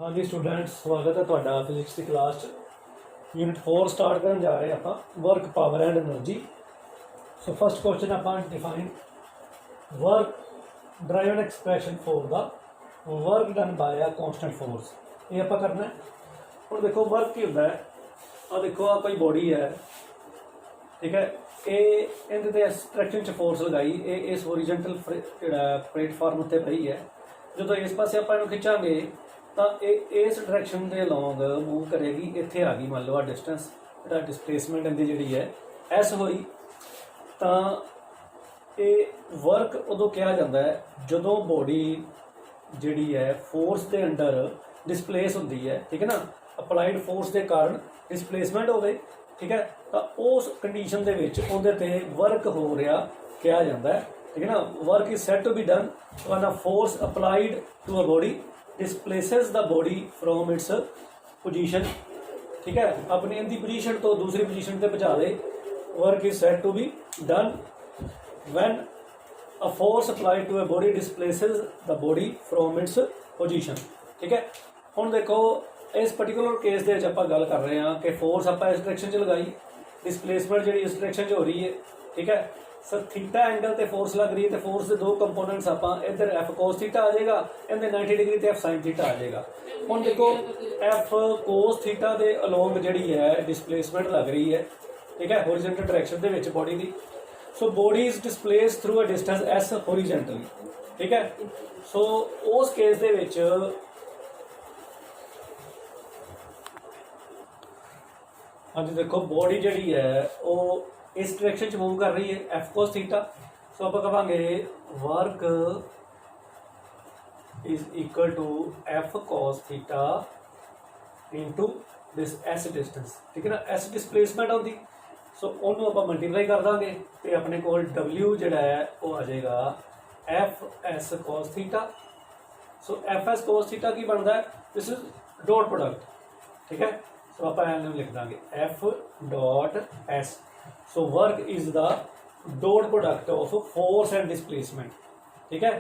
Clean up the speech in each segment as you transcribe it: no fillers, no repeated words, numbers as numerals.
हाँ जी स्टूडेंट्स, स्वागत है तुहाडा फिजिक्स की क्लास च। यूनिट 4 स्टार्ट करन जा रहे हैं आप work power and energy. So first question आप define work derive an expression for the work done by a constant force. ये आप करना है। और देखो वर्क की होंदा है, आ देखो आ कोई बॉडी है, ठीक है। ये इहदे स्ट्रक्चर च फोर्स लगाई, ये इस ओरिजेंटल प्लेटफॉर्म उत्ते पई है। जो इस पासे आप इहनूं खिंचांगे तो इस डायरैक्शन के अलॉन्ग मूव करेगी। इत्थे आ गई मान लो आ डिस्टेंस, जो डिसप्लेसमेंट इहदी जिहड़ी है एस होई। तो ये वर्क उदों कहा जाता है जदों बॉडी जिहड़ी है फोर्स के अंडर डिसप्लेस होंदी है, ठीक है ना। अपलाइड फोर्स के कारण डिसप्लेसमेंट होवे, ठीक है। तो उस कंडीशन दे विच उहदे ते वर्क हो रहा कहा जाता है, ठीक है ना। Work is said to be done when a force applied to a body displaces the body from its position, ठीक है। अपनी इनकी पोजीशन तो दूसरी पोजीशन पे पहुंचा दे। Work is said to be done when a force applied to a body displaces the body from its position, ठीक है। हुण देखो इस पर्टिकुलर केस के आप गल कर रहे हैं कि फोर्स आप इस डायरेक्शन च लगाई, डिसप्लेसमेंट जी इस डायरेक्शन च हो रही है, ठीक है। सर थीटा एंगल ते फोर्स लग रही है, तो फोर्स के दो कंपोनेंट्स आप इधर एफ कोस थीटा आ जाएगा, इधर 90 डिग्री ते एफ साइन थीटा आ जाएगा। हुण देखो एफ कोस थीटा के अलोंग जी है डिसप्लेसमेंट लग रही है, ठीक है, होरिजेंटल डायरेक्शन दे विच बॉडी की। So body is displace through a distance S horizontally, ठीक है। सो उस केस दे विच हाँ जी देखो बॉडी जी है वो इस डायरेक्शन च मूव कर रही है एफ कोस थीटा। सो आप कहांगे work is equal to F cos theta into this S distance, ठीक है ना। एस डिसप्लेसमेंट होती, सो उन्होंने आप मल्टीप्लाई कर देंगे तो अपने को डबल्यू जोड़ा है वो आ जाएगा एफ एस कोस थीटा। सो एफ एस कोस थीटा की बनता है, दिस इज डॉट प्रोडक्ट, ठीक है। सो आप लिख देंगे F dot S. So work is the dot product of force and displacement, ठीक है।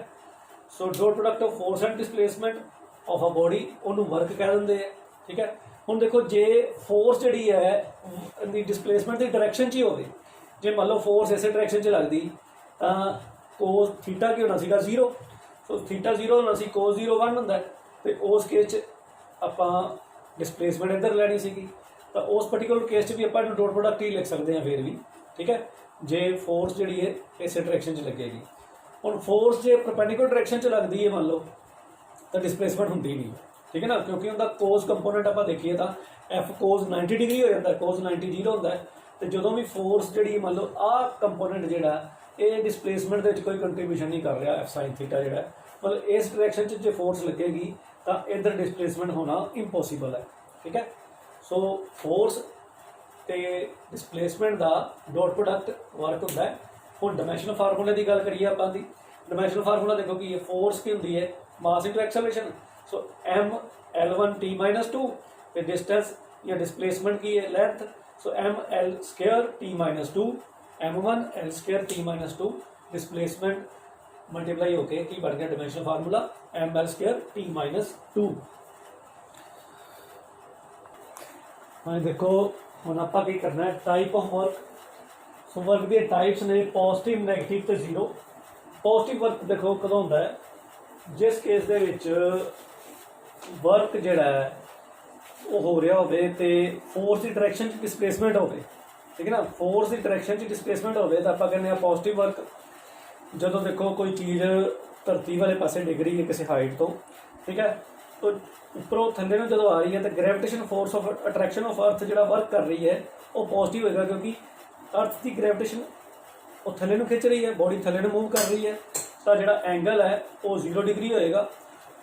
So dot product of force and displacement of a body उन्होंने वर्क कह देंगे, ठीक है। हुण देखो जे फोर्स जी है डिसप्लेसमेंट की डायरेक्शन च ही होवे, जे मान लो फोर्स इस डायरेक्शन च लगती तो कोस थीटा की होना सीगा 0। सो थीटा 0 होना सी, कोस 0 1 होंदा है। तो उस केस आप डिसप्लेसमेंट इधर लैनी सीगी, तो उस पर्टिकुलर केस भी आप डॉट प्रोडक्ट ही लिख सकते हैं फिर भी, ठीक है। जे फोर्स जी है इस डायरेक्शन च लगेगी। हुण फोर्स जे परपेंडिकुलर डायरेक्शन च लगती है मान लो तो डिसप्लेसमेंट होंगी नहीं, ठीक है ना, क्योंकि उनका कोस कंपोनेंट आप देखिए तो एफ कोस 90 डिग्री हो जाता है, कोस 90 0 होता है। तो जो भी फोर्स जी मान लो आ कंपोनेंट जोड़ा ये डिसप्लेसमेंट के कोई कंट्रीब्यूशन नहीं कर रहा, एफ साइन थीटा जो मतलब इस डायरेक्शन जो फोर्स लगेगी तो इधर डिसप्लेसमेंट होना इंपॉसिबल है, ठीक है। सो फोर्स ते डिसप्लेसमेंट का डॉट प्रोडक्ट वर्क होता है। हम डायमेंशनल फार्मूले की गल करिए, आप डायमेंशनल फार्मूला देखो कि फोर्स की होंगी है mass into acceleration. So M L1 T minus 2, distance या डिसप्लेसमेंट की है length. So M L square T minus 2, M1 L square T minus 2, displacement multiply होके की बन गया dimensional formula M L square T minus 2। हाँ देखो हम आप करना है type of work. So work दी टाइप्स ने पॉजिटिव, नैगेटिव तो जीरो। पॉजिटिव वर्क देखो कदों होंदा है, जिस केस दे विच वर्क जिहड़ा है वो हो रहा होवे ते फोर्स की डायरेक्शन च डिसप्लेसमेंट होवे, ठीक है ना। फोर्स की डायरेक्शन च डिसप्लेसमेंट होवे तो आप कहने पॉजिटिव वर्क। जदों देखो कोई चीज़ धरती वाले पासे डिग रही है किसी हाइट तो, ठीक है, तो उपरों थल्ले नूं जदों आ रही है तो gravitation force of attraction of अर्थ जो वर्क कर रही है वो पॉजिटिव होगा, क्योंकि अर्थ की ग्रेविटेशन वो थल्ले नूं खिंच रही है, बॉडी थल्ले नूं मूव कर रही है। तो जो एंगल है वो 0 डिग्री होएगा।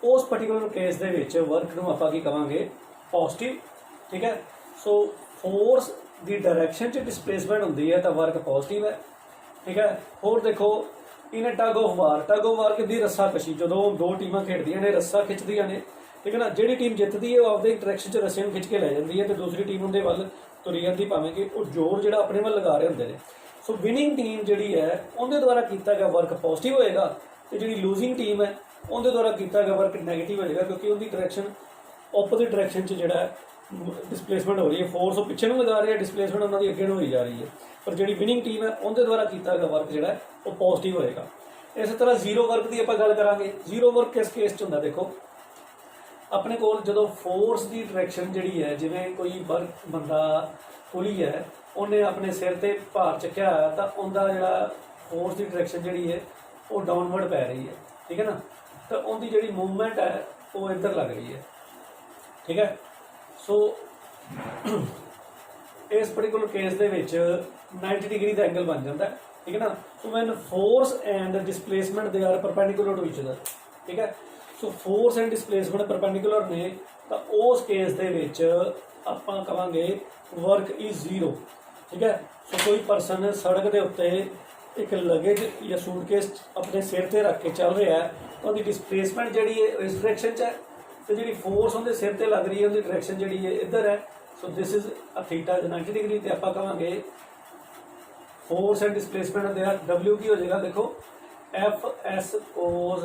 उस पर्टिकुलर केस दे विच वर्क नूं आपां की कहांगे पॉजिटिव, ठीक है। सो फोर्स की डायरेक्शन च डिसप्लेसमेंट होंदी है तो वर्क पॉजिटिव है, ठीक है। होर देखो इन टग ऑफ वार की रस्सा कशी, जो दो टीमां खेडदियां ने रस्सा खिंचदियां ने, ठीक है ना। जिहड़ी टीम जितदी है वो आपदे डायरेक्शन च रस्से नूं खिंच के लै जांदी है तो दूसरी टीम उहदे वल तुरी जांदी, भावें कि वो जोर जिहड़ा अपने वल लगा रहे होंदे ने। सो विनिंग टीम जिहड़ी है उहदे द्वारा किया गया वर्क पॉजिटिव होएगा, तो जिहड़ी लूजिंग टीम है उनके द्वारा किया गया वर्क नैगेटिव होएगा, क्योंकि उनकी डायरेक्शन ओपोजिट डायरैक्शन च जिहड़ा डिसप्लेसमेंट हो रही है, फोर्स वो पिछे नूं लगा रही है, डिसप्लेसमेंट उन्होंने अगे नूं होई जा रही है, पर जिहड़ी विनिंग टीम है उनके द्वारा किया गया वर्क जिहड़ा वो पॉजिटिव होएगा। इस तरह जीरो वर्क की आपां गल करांगे। जीरो वर्क किस केस च हुंदा, देखो अपने कोल जदों फोर्स की डायरैक्शन जिहड़ी है, जिवें कोई वर्क बंदा कुली है उन्हें अपने सिर ते भार चुक्या है, तो उनका जिहड़ा फोर्स की डायरैक्शन जिहड़ी है वो डाउनवर्ड पै रही है, ठीक है ना, तो उनकी जिहड़ी मूवमेंट है वो इधर लग रही है, ठीक है। सो इस पर्टिकुलर केस दे विच 90 डिग्री का एंगल बन जाता है, ठीक है ना। So when force and displacement they are perpendicular to each other, ठीक है। So force and displacement perpendicular ने, तो उस केस दे विच आपां कहांगे वर्क इज जीरो, ठीक है। सो कोई परसन सड़क के उत्ते एक लगेज या सूटकेस अपने सिर ते रख के चल रहा है, तो उनकी डिसप्लेसमेंट जिहड़ी है इस डायरैक्शन च है, तो जी फोर्स उनके सिर ते लग रही है उनकी डायरैक्शन जी है इधर है। So this is a theta 90 degree, तो आप कहांगे फोर्स एंड डिसप्लेसमेंट दे डब्ल्यू की हो जाएगा, देखो एफ एस कोज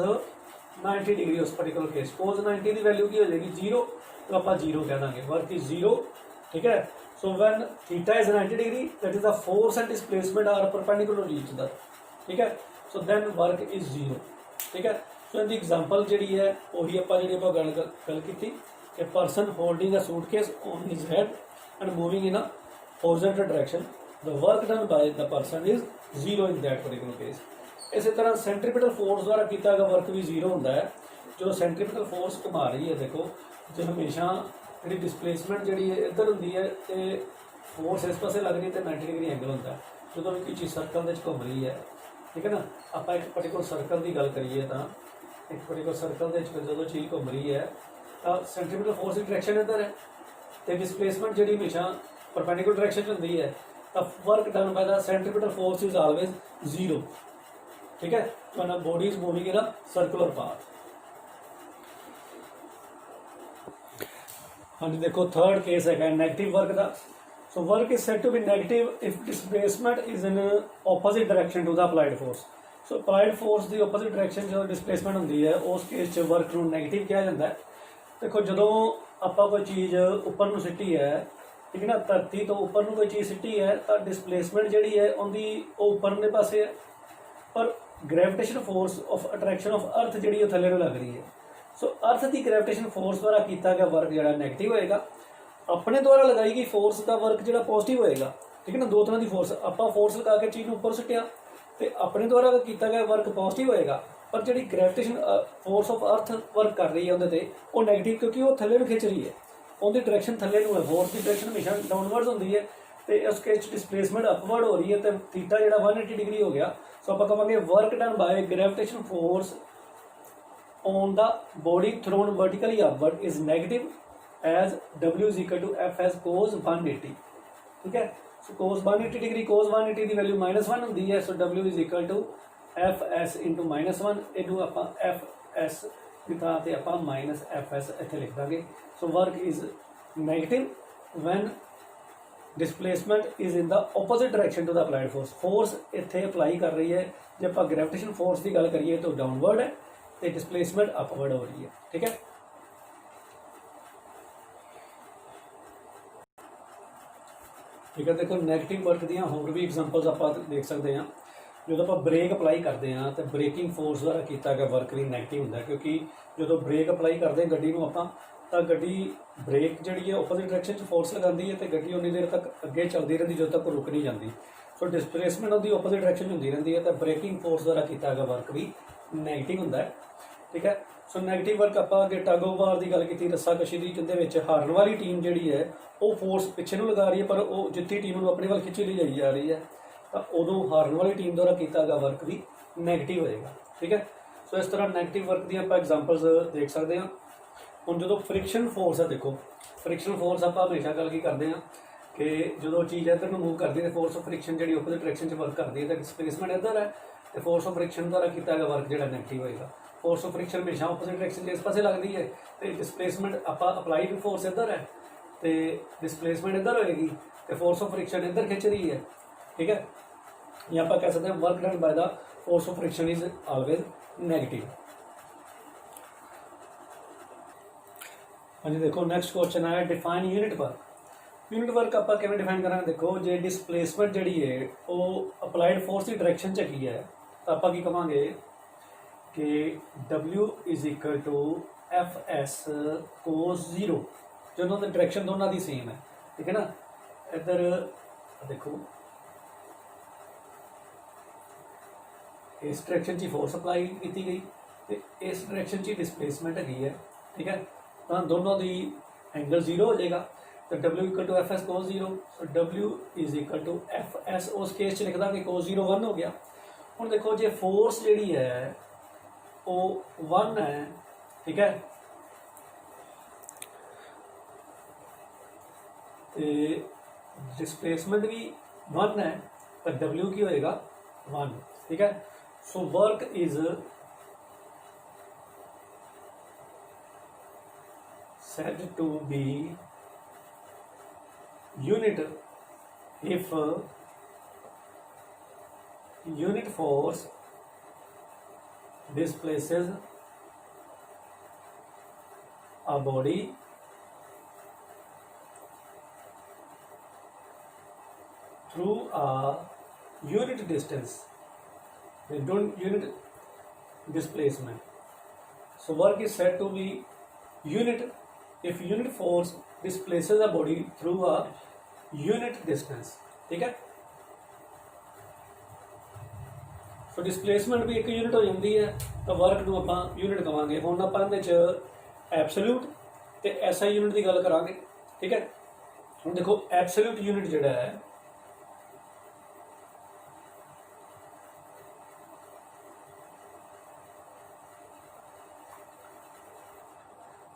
90 डिग्री उस पर्टिकुलर केस, कोज 90 की वैल्यू की हो जाएगी जीरो, तो आप जीरो कह देंगे, वर्क इज जीरो, ठीक है। So when theta is 90 degree that is the force and displacement are perpendicular to each other, ठीक है। So then work is zero, ठीक है। सो इनकी एग्जाम्पल जी है वही आप गल की कि person holding a suitcase on his head and moving in a horizontal direction, the work done by the person is zero in that particular case. इस तरह सेंट्रीपिटल फोर्स द्वारा किया गया वर्क भी जीरो होता है। जो सेंट्रीपिटल फोर्स घुमा रही है, देखो जो हमेशा जी डिसप्लेसमेंट जी इधर होंगी है, तो फोर्स इस पासे लग रही है, तो 90 डिग्री एंगल होता है। जो भी कोई चीज़ सर्कल घूम रही है, ठीक है ना, आप एक पर्टिकुलर सर्कल की गल करिए, तो एक पर्टिकुलर सर्कल जो चीज़ घूम रही है, तो सेंट्रीपिटल फोर्स की डायरैक्शन इधर है, तो डिसप्लेसमेंट जी हमेशा परपेंडिकुलर डायरैक्शन होंगी है, तो work done by the centripetal force is always zero, ठीक है। तो body is moving in a circular path. हाँ जी, देखो थर्ड केस है नेगेटिव वर्क का। So work is said to be negative if displacement is in opposite direction to the applied force. So applied force की opposite direction जो displacement होंगी है, उस केस वर्क को नैगेटिव कहा जाता है। देखो जो आप कोई चीज़ उपर को सिटी है, ठीक है ना, धरती तो उपर कोई चीज़ सिटी है, तो डिसप्लेसमेंट जी है उनकी उपरले पासे है, पर gravitation force of attraction of earth जी थले लग रही है। सो अर्थ की ग्रेविटेशन फोर्स द्वारा किया गया वर्क जो नैगेटिव होएगा, अपने द्वारा लगाई गई फोर्स का वर्क जो पॉजिटिव होएगा, ठीक है ना। दो तरह की फोर्स, आप फोर्स लगा के चीज़ उपर सुटिया, तो अपने द्वारा किया गया वर्क पॉजिटिव होएगा, पर जी gravitation force of earth work कर रही है उन्हें वो नैगेटिव, क्योंकि वो थले खिंच रही है, उनकी डायरैक्शन थले है, फोर्स की डायरैक्शन हमेशा डाउनवर्ड्स होती है, तो उस केस डिसप्लेसमेंट अपवर्ड हो रही है, तो थीटा जो 180 डिग्री हो गया। सो आप कहेंगे work done bye gravitation force on the body thrown vertically upward is negative as W is equal to F as cos 180, ठीक है। सो cos 180 डिग्री, cos 180 की वैल्यू -1 होती है, सो W is equal to F S into -1, इनू आप F S की थां ते आप -FS इत्थे लिख देंगे। So work is negative when displacement is in the opposite direction to the applied force. Force इत्थे अप्लाई कर रही है, जब आप ग्रेविटेशन फोर्स की गल करिए तो डाउनवर्ड है, तो डिसप्लेसमेंट अपवर्ड हो रही है, ठीक है। ठीक है, देखो नैगेटिव वर्क दी होर भी एग्जांपल्स आप देख सकते हैं। जो आप ब्रेक अप्लाई करते हैं तो ब्रेकिंग फोर्स द्वारा किया गया वर्क भी नैगेटिव होंगे, क्योंकि जो ब्रेक अप्लाई करते हैं गड्डी को आप, तो गड्डी ब्रेक जी है ओपोजिट डायरैक्शन फोर्स लगाती है, तो गड्डी उन्नी देर तक अगे चलती रहती जो तक रुक नहीं जाती। सो डिसप्लेसमेंट उसकी ओपोजिट डायरैक्शन होती रहती है, तो ब्रेकिंग फोर्स द्वारा किया गया वर्क भी नैगेटिव होंगे, ठीक है। सो नैगेटिव वर्क आप अगे टग ऑफ वार की गल की, रस्सा कशी की, जिंदे हारन वाली टीम जी है वो फोर्स पिछे नूं लगा रही है, पर वो जितनी टीम को अपने वाल खिंची ली जाई जा रही है, तो उदों हारन वाली टीम द्वारा किया गया वर्क भी नैगेटिव होएगा, ठीक है। सो इस तरह नैगेटिव वर्क दी आप एग्जांपल्स देख सकते हैं। हुण जो फ्रिक्शन फोर्स है, देखो फ्रिक्शन फोर्स आप हमेशा गल की करते हैं कि जो चीज़ इधर में मूव करती है, फोर्स ऑफ फ्रिक्शन जी ओपोजिट डायरैक्शन से वर्क करती है, तो डिसप्लेसमेंट इधर है, तो फोर्स ऑफ फ्रिक्शन द्वारा किया गया वर्क जो नैगेटिव होएगा। फोर्स ऑफ फ्रिक्शन हमेशा ओपोजिट डायरैक्शन इस पासे लगती है, तो डिसप्लेसमेंट आप अप्लाइड फोर्स इधर है, तो डिसप्लेसमेंट इधर होएगी, तो फोर्स ऑफ फ्रिक्शन इधर खिंच रही है, ठीक है। या आप कह सकते हैं work done by the force of friction is always negative. हाँ जी, देखो नेक्स्ट क्वेश्चन आया define unit work. Unit work आप किवें डिफाइन करांगे, देखो जे डिसप्लेसमेंट जिहड़ी है वो अप्लाइड फोर्स की डायरैक्शन च हैगी है तो आप की कहांगे कि W is equal to FS cos 0, जो उन्होंने डायरैक्शन दोनों की सेम है, ठीक है ना। इधर देखो इस डायरैक्शन च फोर्स अप्लाई की गई तो इस डायरैक्शन च डिसप्लेसमेंट हैगी है, ठीक है। तो दोनों की एंगल 0 हो जाएगा तो W equal to FS cos 0, so W is equal to FS उस केस लिख देंगे कोस 0 1 हो गया। हम देखो जो फोर्स जी है वो 1 है, ठीक है, तो डिसप्लेसमेंट भी 1 है पर W की होएगा 1, ठीक है। So work is said to be unit if unit force displaces a body through a unit distance, they don't unit displacement. So work is said to be unit if unit force displaces a body through a unit distance, ठीक है। सो displacement भी एक unit हो जाती है तो work को आप यूनिट कहांगे। हम आप एब्सोल्यूट तो SI यूनिट की गल करांगे, ठीक है। हम देखो एब्सोल्यूट यूनिट जिहड़ा है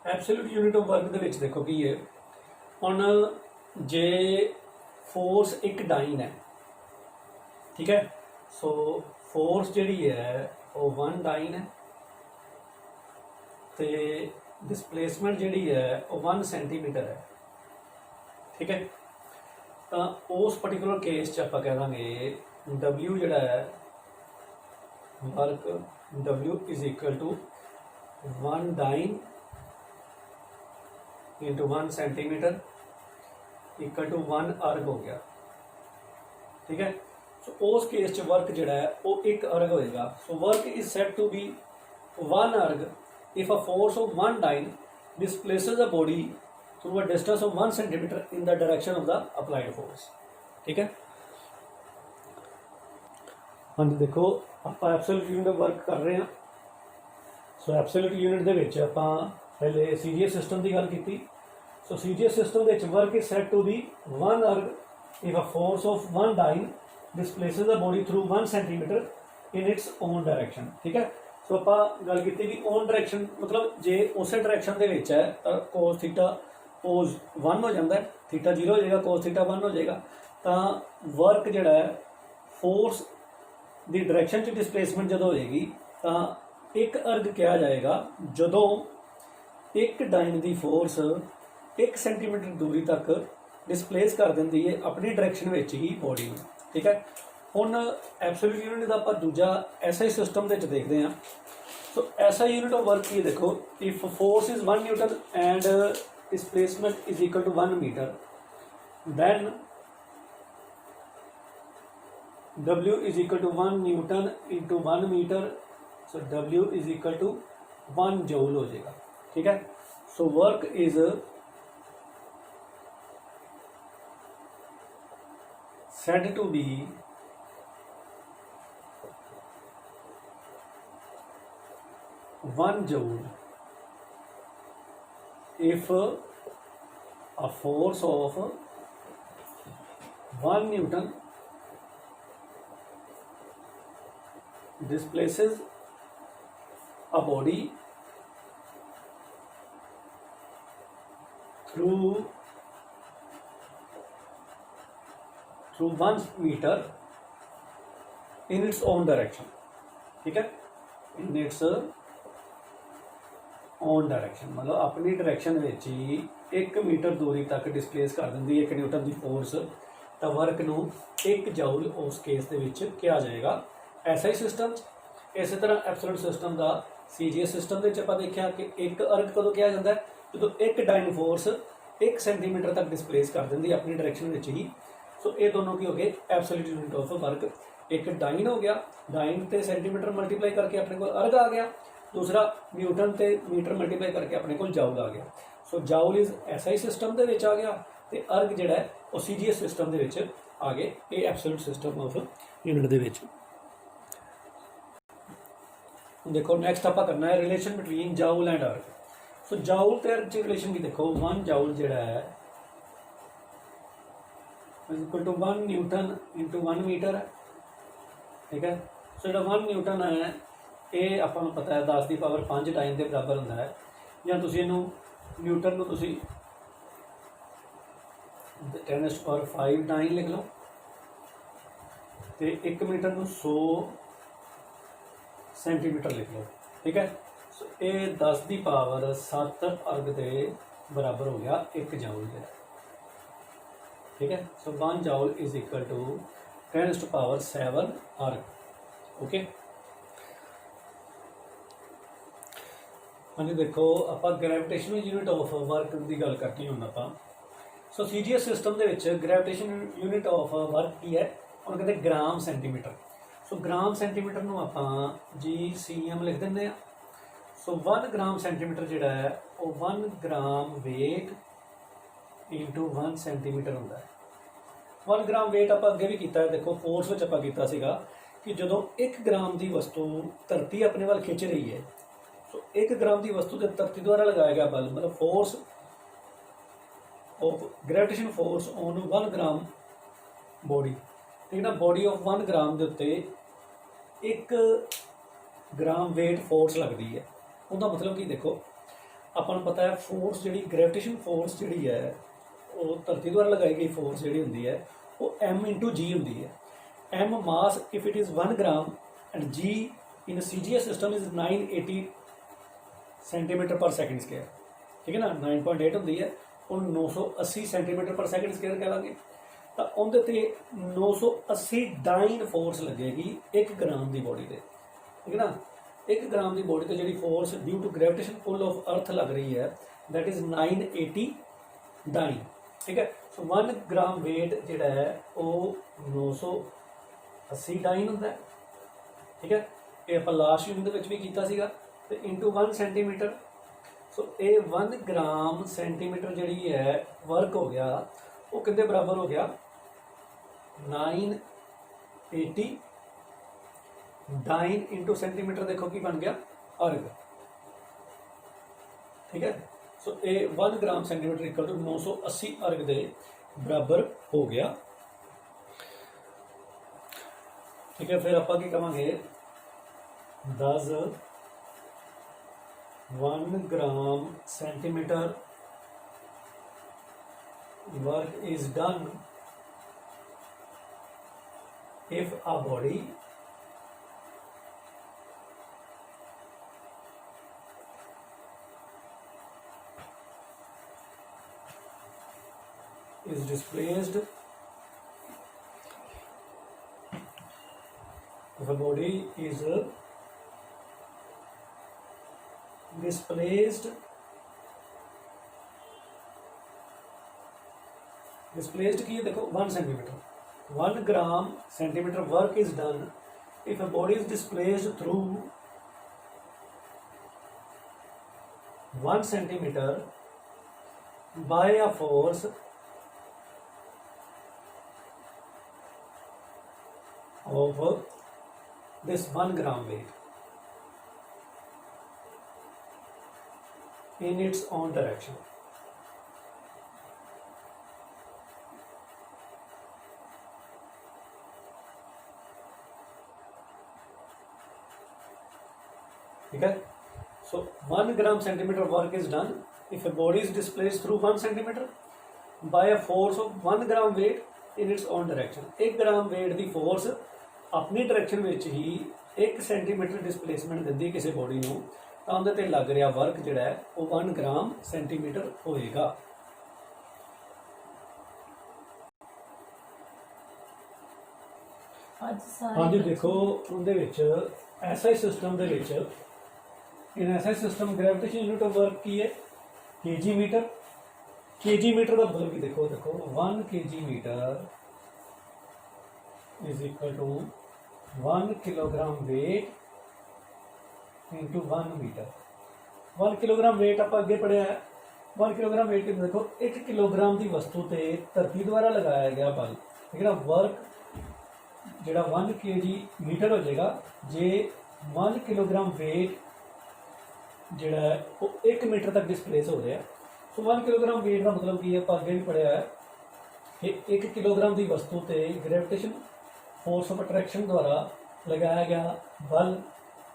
एब्सोल्यूट यूनिट ऑफ वर्क दे विच देखो की है हुण जे फोर्स एक डाइन है, ठीक है। सो फोर्स जिहड़ी है वो 1 डाइन है तो डिसप्लेसमेंट जिहड़ी है वो 1 सेंटीमीटर है, ठीक है। तो उस पर्टिकुलर केस च आपां कह देंगे W जिहड़ा है work W is equal to 1 dyne into 1 centimetre equal to 1 erg हो गया, ठीक है। सो उस केस च वर्क जिहड़ा है वो 1 अर्ग होएगा। So work is said to be 1 erg if a force of 1 dyne displaces a body through a distance of 1 centimetre in the direction of the applied force, ठीक है। हाँ जी, देखो आप एब्सोल्यूट यूनिट वर्क कर रहे हैं। सो एब्सोल्यूट यूनिट दे विच आपां पहले CGS सिस्टम की गल की। सो CGS सिस्टम के work is said to be 1 erg if a force of 1 dyne displaces the body through 1 centimetre in its own direction, ठीक है। सो आप गल की भी ओन डायरेक्शन मतलब जे उस डायरेक्शन के विच है तो कोस थीटा कोस 1 हो जाता है, थीटा 0 हो जाएगा, कोस थीटा 1 हो जाएगा। तो वर्क जिहड़ा है फोर्स की डायरेक्शन च डिसप्लेसमेंट जो होएगी तो 1 अर्ग कहा जाएगा जदों एक डाइन की फोर्स 1 सेंटीमीटर दूरी तक डिसप्लेस कर देंदी है अपनी डायरेक्शन में ही बॉडी में, ठीक है। हुण एब्सोल्यूट यूनिट का आप दूजा SI सिस्टम के देखते हैं। So SI unit of work ये देखो if force is 1 newton and displacement is equal to 1 metre then W is equal to 1 newton into 1 metre, so W is equal to 1 joule हो जाएगा, ठीक है। So work is said to be one joule if a force of 1 Newton displaces a body through 1 meter in its own direction, ठीक है। in its own direction मतलब अपनी direction में ही 1 metre दूरी तक डिसप्लेस कर देंगी 1 न्यूटन की फोर्स, तो वर्क नू 1 जूल उस केस के विच किया जाएगा SI सिस्टम। इस तरह एब्सोल्यूट सिस्टम का CGS सिस्टम के आप देखा कि 1 अर्ग कदों किया जाता है जो एक डाइन फोर्स 1 सेंटीमीटर तक डिस्प्लेस कर देंगी अपनी डायरैक्शन में ही। सो ये दोनों की हो गए एब्सोल्यूट यूनिट ऑफ वर्क। एक डाइन हो गया, डाइन ते सेंटीमीटर मल्टीप्लाई करके अपने को अर्ग आ गया, दूसरा न्यूटन ते मीटर मल्टीप्लाई करके अपने को जाउल आ गया। सो जाउल इज एसआई सिस्टम के आ गया, तो अर्ग जिहड़ा है वो सीजीएस सिस्टम के आ गए। ये एब्सोल्यूट सिस्टम ऑफ यूनिट के। देखो नैक्सट आप करना है रिलेशन बिटवीन जाउल एंड अर्ग। सो जाउल तो अर्ग की रिलेशन की देखो, 1 जाउल जिहड़ा है equal to 1 newton into 1 metre है, ठीक है। सो जो 1 न्यूटन है ये आपको पता है 10 की पावर 5 टाइम के बराबर होंदा है, या तुसीं इहनूं न्यूटन को तुसीं 10 की पावर 5 टाइम लिख लो, तो 1 मीटर को 100 सेंटीमीटर लिख लो, ठीक है। सो ये 10 की पावर 7 अर्ग के बराबर हो गया 1 जाउल जो, ठीक है। सो 1 जाउल इज इक्वल टू 10 की पावर 7 अर्ग, ओके। हाँ जी, देखो आप ग्रैविटेशनल यूनिट ऑफ वर्क की गल करनी हूँ आप। सो सीजीएस सिस्टम के ग्रैविटेशन यूनिट ऑफ वर्क की है, उन्होंने कहते ग्राम सेंटीमीटर। सो ग्राम सेंटीमीटर में आप GCM लिख दें। सो 1 ग्राम सेंटीमीटर जोड़ा है वो 1 ग्राम वेट इंटू 1 सेंटीमीटर होंगे। 1 ग्राम वेट आप अगे भी किया है, देखो फोर्स में आप किया कि जो 1 ग्राम की वस्तु धरती अपने वाल खिंच रही है, सो 1 ग्राम की वस्तु जब धरती द्वारा लगाया गया बल, मतलब force of gravitation force on 1 gram body, ठीक है ना। बॉडी ऑफ 1 ग्राम के उत्ते 1 ग्राम वेट फोर्स लगती है। उसका मतलब कि देखो अपन पता है फोर्स जी ग्रेविटेशन फोर्स जी है वो धरती द्वारा लगाई गई फोर्स जी होंगी है वो M इंटू G होंगी है। M mass if it is 1 gram and G in CGS system is 980 centimetre पर सेकंड स्क्वायर, ठीक है ना। 9.8 होंगी है, और 980 सेंटीमीटर पर सेकंड स्क्वायर कह लाँगे, तो उनके ते 980 डाइन फोर्स लगेगी 1 ग्राम की बॉडी से, ठीक है ना। 1 ग्राम की बॉडी से जी force due to gravitation pull of earth लग रही है दैट इज़ 980 डाइन, ठीक है। सो 1 ग्राम वेट जोड़ा है वो 980 डाइन होंगे, ठीक है। ये आप लास्ट यूनिट भी किया तो इंटू 1 सेंटीमीटर। सो ये 1 ग्राम सेंटीमीटर जी है वर्क हो गया वो कितने बराबर हो गया 980 डाइन इंटू सेंटीमीटर, देखो कि बन गया अर्ग, ठीक है। सो ये 1 ग्राम सेंटीमीटर इक्वल टू 980 अर्ग के बराबर हो गया, ठीक है। फिर आप कहेंगे 10 1 gram centimetre work is done if a body is displaced, if a body is displaced की देखो 1 centimetre, 1 gram centimetre work is done if a body is displaced through 1 centimetre bye a force of this 1 gram weight in its own direction. ठीक है। So 1 gram centimeter work is done if a body is displaced through 1 centimeter by a force of 1 gram weight in its own direction. 1 gram weight की force अपनी direction में ही 1 centimetre displacement देती किसी body को, तो उनके लग रहा वर्क जोड़ा है वो 1 ग्राम सेंटीमीटर होएगा। हाँ जी, देखो उनके SI system in SI system gravitation unit of work की है केजी मीटर। केजी मीटर का मतलब कि देखो 1 KG metre is equal to 1 kilogram weight into 1 metre. 1 kilogram weight आप अगे पढ़िया है। 1 किलोग्राम वेट के देखो 1 किलोग्राम की वस्तु ते धरती द्वारा लगाया गया बल, ठीक है ना, वर्क जोड़ा 1 केजी मीटर हो जाएगा जे 1 किलोग्राम वेट जोड़ा है वो 1 मीटर तक डिस्प्लेस हो रहा है। सो 1 किलोग्राम वेट का मतलब की है, आप अगे भी पढ़िया है कि 1 किलोग्राम की वस्तु ते ग्रेविटेशन फोर्स ऑफ अट्रैक्शन द्वारा लगाया गया बल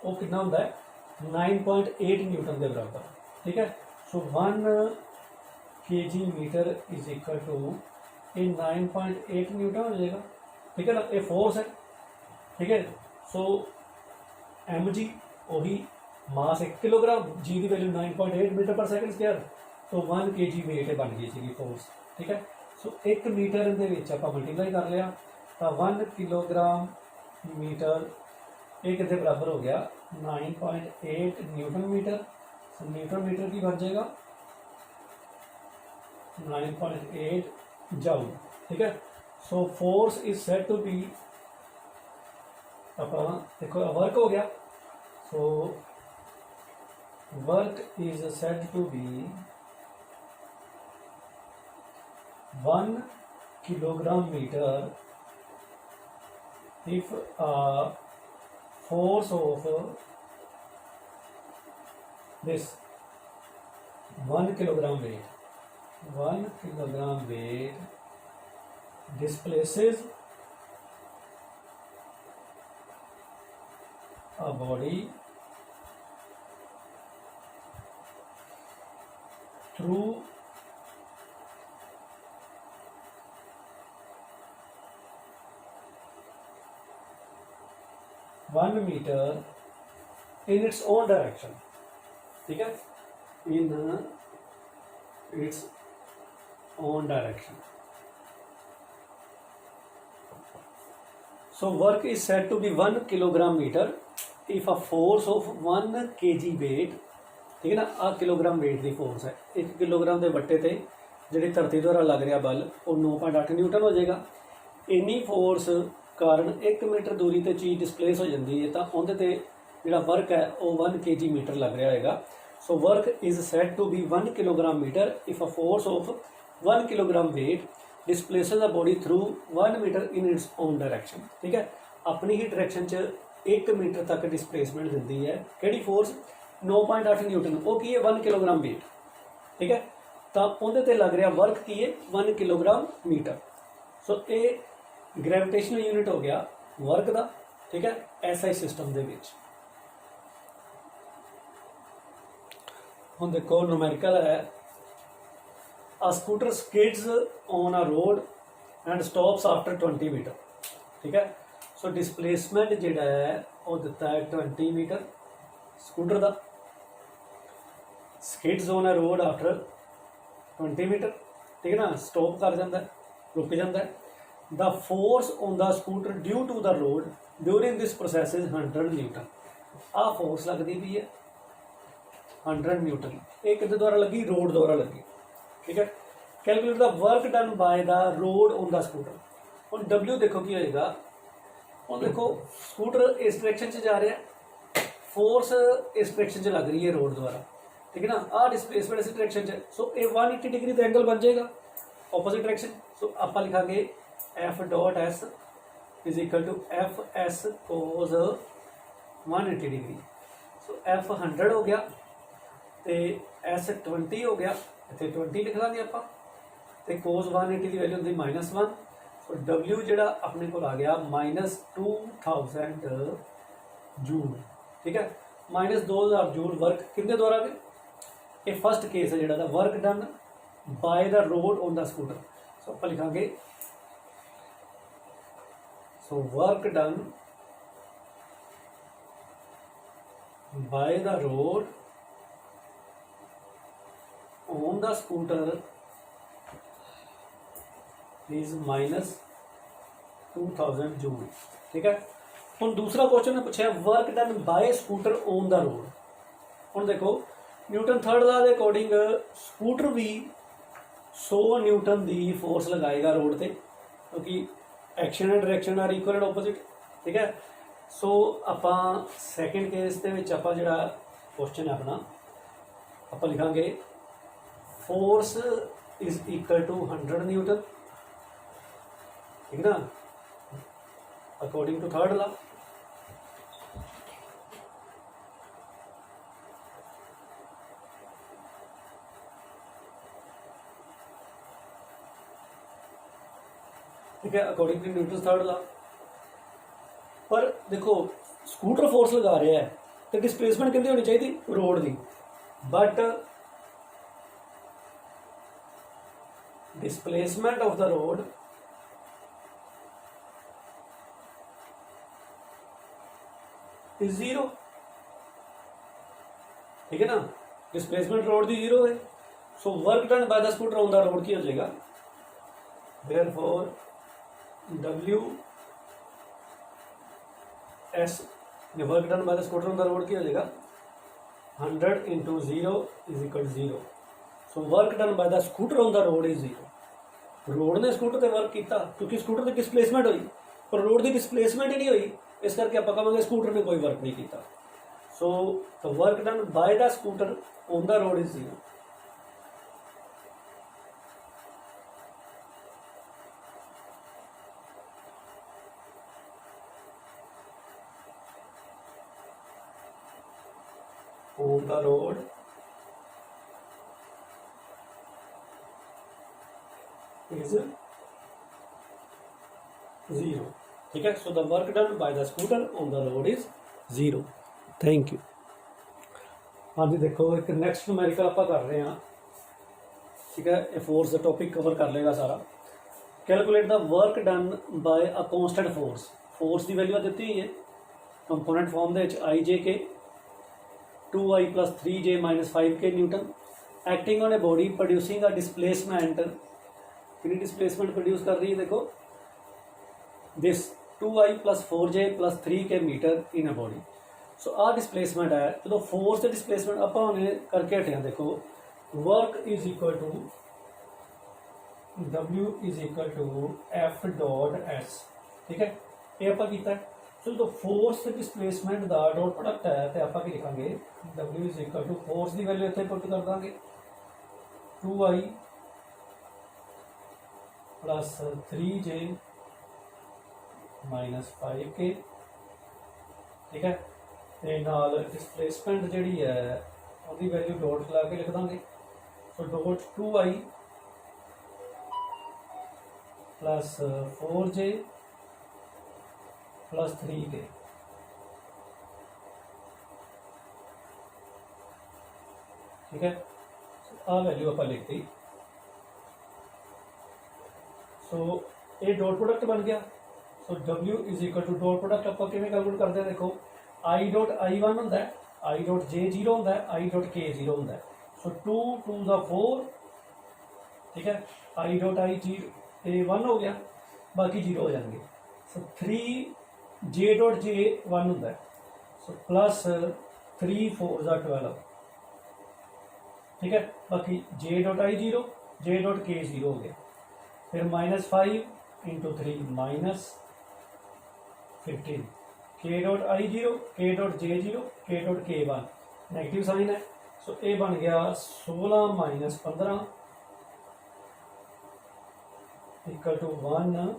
वो कितना होता है 9.8 न्यूटन के बराबर, ठीक है। सो 1 KG metre is equal to ये 9.8 न्यूटन हो जाएगा, ठीक है ना, ये फोर्स है, ठीक है। सो एम जी वही मास 1 किलोग्राम, जी की वैल्यू 9.8 मीटर पर सेकंड स्क्वायर, तो 1 केजी वेट बन गई थी फोर्स, ठीक है। सो 1 मीटर के आप मल्टीप्लाई कर लिया तो 1 किलोग्राम मीटर ये कितने बराबर हो गया 9.8 newton metre. So newton metre की बन जाएगा 9.8 जाउल, ठीक है। So force is said to be, अपना देखो वर्क हो गया, so work is said to be 1 kilogram meter if a force of this 1 kilogram weight displaces a body through one metre in its own direction, ठीक है, in its own direction. So work is said to be 1 kilogram metre if a force of 1 KG weight, ठीक है ना, आ kilogram weight की force है, 1 kilogram के बट्टे ते जिहड़ी धरती द्वारा लग रहा बल वो 9.8 न्यूटन हो जाएगा। इन्नी फोर्स कारण 1 मीटर दूरी ते चीज़ डिस्प्लेस हो जाती है, तो उहदे ते जिहड़ा वर्क है वो 1 केजी मीटर लग रहा है। So work is said to be 1 kilogram metre if a force of 1 kilogram weight displaces the body through 1 metre in its own direction, ठीक है, अपनी ही डायरेक्शन च 1 मीटर तक डिस्प्लेसमेंट दिंदी है। किहड़ी फोर्स 9.8 न्यूटन, वो की है 1 किलोग्राम वेट, ठीक है, तो उहदे ते लग रहा वर्क की है 1 किलोग्राम मीटर। सो ये ग्रेविटेशनल यूनिट हो गया वर्क का, ठीक है, एसआई सिस्टम दे विच। हुण देखो न्यूमेरिकल है, a scooter skids on a road and stops after 20 metre, ठीक है। सो डिस्प्लेसमेंट जिहड़ा है वो दिता है 20 मीटर स्कूटर का, skids on a road after 20 metre, ठीक है ना, स्टॉप कर जाता है, रुक जाता है। The force on the scooter due to the road during this process is 100 newton. आ फोर्स लगती पी है 100 न्यूटन, ये किस द्वारा लगी, रोड द्वारा लगी, ठीक है। Calculate the work done by the road on the scooter. हम W देखो की होएगा, हम देखो स्कूटर इस डायरेक्शन से जा रहा है, फोर्स इस डायरेक्शन से लग रही है रोड द्वारा, ठीक है ना, आ डिस्प्लेसमेंट इस डायरेक्शन से। सो ये 180 डिग्री का एंगल बन जाएगा ऑपोजिट डायरेक्शन। सो आप लिखांगे F dot S is equal to F S cos 180 degree. So F 100 हो गया तो एस 20 हो गया, इतने 20 लिख लाँगे आप, तो कोज 180 की वैल्यू होती -1। सो डबल्यू जोड़ा अपने को आ गया -2000 जूल, ठीक है, -2000 जूल वर्क कितने द्वारा गए, ये फर्स्ट केस है जोड़ा work done by the road on the scooter. So आप लिखांगे so work done by the road on the scooter is -2000 joule, ठीक है। हम दूसरा क्वेश्चन ने पूछा work done by scooter on the road. हम देखो न्यूटन थर्ड लॉ के अकॉर्डिंग स्कूटर भी 100 न्यूटन की फोर्स लगाएगा रोड से, क्योंकि action and direction are equal and opposite. ठीक है, सो आप सैकेंड केस के आप जो क्वेश्चन है अपना आप लिखांगे force is equal to 100 newton. ठीक है ना, अकॉर्डिंग टू थर्ड लॉ। ठीक है, according to Newton third law. पर देखो स्कूटर फोर्स लगा रहा है तो डिस्प्लेसमेंट कितनी होनी चाहिए रोड की, but displacement of the road is zero. ठीक है ना, डिस्प्लेसमेंट रोड की जीरो है, so work done by the scooter on the road की हो जाएगा therefore W S work done by the scooter on the road की हो जाएगा 100 into 0 is equal 0। So work done by the scooter on the road is 0। Road ने scooter पर work किया क्योंकि स्कूटर की डिस्प्लेसमेंट हुई, पर रोड की डिस्प्लेसमेंट ही नहीं हुई, इस करके आप कहेंगे स्कूटर ने कोई वर्क नहीं किया। So the work done by the scooter on the road is 0। on the road is 0। ठीक है, so the work done by the scooter on the road is 0। Thank you. हाँ जी, देखो एक नैक्सट न्यूमेरिकल आप कर रहे हैं। ठीक है, ये फोर्स का टॉपिक कवर कर लेगा सारा। Calculate the work done by a constant force. Force की वैल्यू दी हुई है कंपोनेंट फॉर्म के आई जे के 2i plus 3j minus 5k newton acting on a body producing a displacement. कितनी डिस्प्लेसमेंट प्रोड्यूस कर रही है देखो, this 2i plus 4j plus 3k metre in a body. So आ डिस्प्लेसमेंट है, जो फोर्स से डिस्प्लेसमेंट आप करके हटे देखो work is equal to W is equal to F dot S। ठीक है, ये आप किया। सो जो फोर्स से डिस्प्लेसमेंट का डॉट प्रोडक्ट है तो आप लिखांगे W is equal to force की वैल्यू इतने पुट कर देंगे 2i plus 3j minus 5k। ठीक है, ते नाल डिस्प्लेसमेंट जी है उसकी वैल्यू डॉट ला के लिख देंगे। So dot 2i plus 4j plus 3k। ठीक है, आ वैल्यू आप लिख दी। सो ये डॉट प्रोडक्ट बन गया। सो W is equal to dot product आप कैलकुलेट करते हैं देखो आई डॉट I1 होंगे, आई डॉट J 0 होंगे, आई डॉट K 0 होंगे। सो 2 2 दा 4। ठीक है, आई डॉट I 1 हो गया, बाकी 0 हो जाएंगे। सो 3 J डॉट J 1 होंगे। सो प्लस 3 4 दा 12। ठीक है, बाकी J dot I 0 J dot K 0 हो गया। फिर minus 5 into 3 minus 15। K dot I 0 K dot J 0 K dot K 1 negative sign है। सो ये बन गया 16 माइनस 15 इक्वल टू 1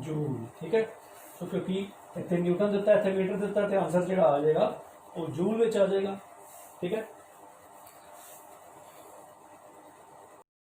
जूल। ठीक है, सो क्योंकि इतने न्यूटन दिता है, इतने मीटर दिता है, तो आंसर जो आ जाएगा वो जूल में आ जाएगा। ठीक है।